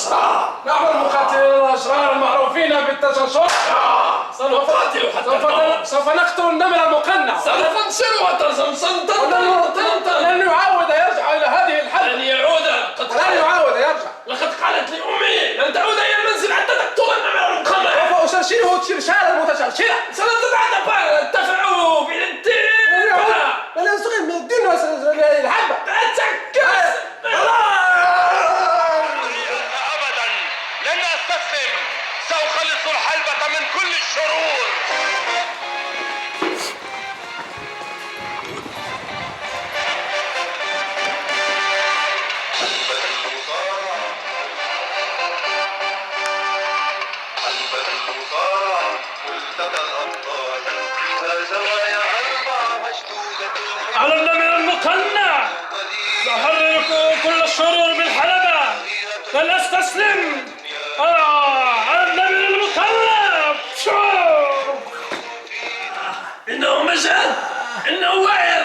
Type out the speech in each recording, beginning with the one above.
الأشرار. نحن المقاتلين الأشرار المعروفين بالتجشر. سوف نقتل النمر المقنع. سنفنشر وتزمصن. لن يعاود يرجع إلى هذه الحلقة. لن يعود. لن يعاود يرجع. لقد قالت لي أمي لن تعود إلى المنزل حتى تقتل النمر المقنع. سوف أشرشره ترشالا متشرشرا. سنتدفعوا بالدين. لن أستغل من الدين والحبة. أبدا لن أستسلم، سأخلص الحلبة من كل الشرور. حلبة المصارعة، حلبة المصارعة، ملتقى الأبطال فيها زوايا أربعة مشدودة. على النمر المقنع سأحرك كل الشرور بالحلبة، لن أستسلم. على النمر المقنع. إنه مجد، إنه وعر.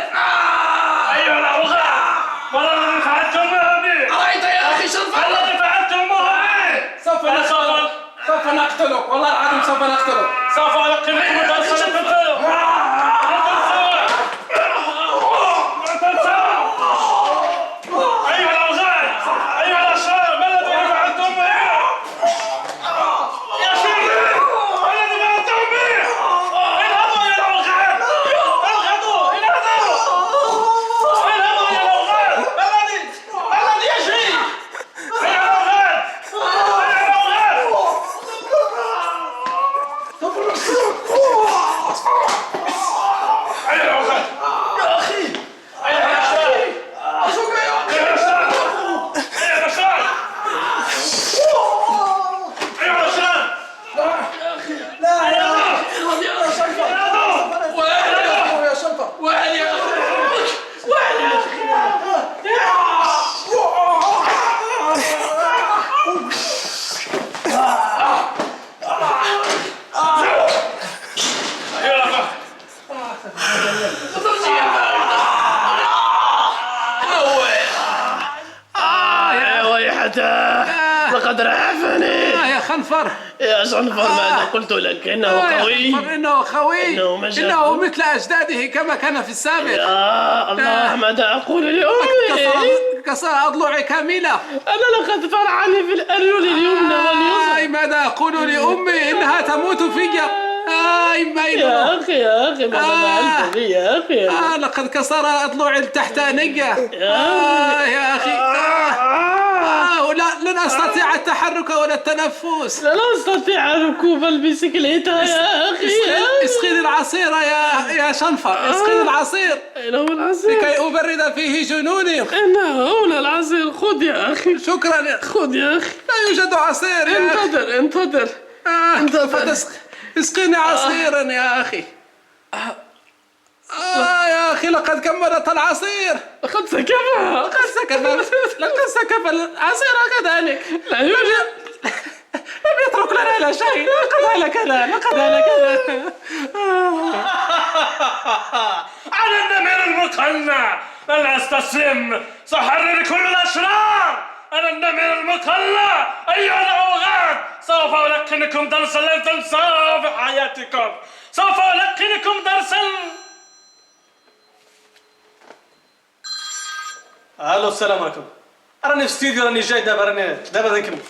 أيها الأوغاد، ما الذي فعلتم به؟ أرأيت يا أخي شنفر؟ ما الذي فعلتم به؟ سوف نقتلك، والله العظيم سوف نقتلك. سوف ألقنكم درسا لا تنسوا. أيها الأوغاد، أيها الأشرار، ما الذي فعلتم به؟ يا شرير، ما الذي فعلتم به؟ اذهبوا يا الأوغاد، اذهبوا، اذهبوا يا الأوغاد. ما الذي يجري؟ أيها الأوغاد، أيها الأوغاد. أيها الأوغاد، يا أخي. أيها الأشرار، أخوك يا أخي. أيها الأشرار، أيها الأشرار، أيها الأشرار. لا يا اهرب يا شنفر. أخي يا شنفر. وعد يا أخوك. وعد يا أخي. أيها الأخوة، يا ويحته، لقد رعفني. يا خنفر. يا شنفر، ماذا قلت لك؟ إنه قوي. إنه خوي. إنه مجد. إنه مثل أجداده كما كان في السابق. يا الله، ماذا أقول لأمي؟ كسر أضلعي كاملة. أنا لقد فرعني في الأرجل اليمنى واليسرى. ماذا أقول لأمي؟ إنها تموت فيا. يا أخي، يا أخي، ماذا فعلت بي يا أخي؟ لقد كسر أضلعي التحتانية. يا أخي. لن أستطيع التحرك ولا التنفس. لا أستطيع ركوب البسكليتة يا أخي. اسقيني العصير يا شنفر. اسقيني العصير أين هو العصير؟ لكي أبرد فيه جنوني. إنه هنا العصير، خذ يا أخي. شكرا. خذ يا أخي. لا يوجد عصير يا أخي. انتظر. اسقيني عصيرا يا أخي. يا أخي، لقد كملت العصير. لقد سكبها. لقد سكب العصير كذلك. لا يوجد. لم يترك لنا لا شيء. لقد هلكنا. على النمر المقنع، لن أستسلم. سأحرر كل الأشرار. أنا النمر المقنع. أيها الأوغاد، سوف ألقنكم درسا لن تنسوه في حياتكم. سوف ألقنكم درسا. الو، السلام عليكم. راني في استديو، راني جاي دابا نكمل.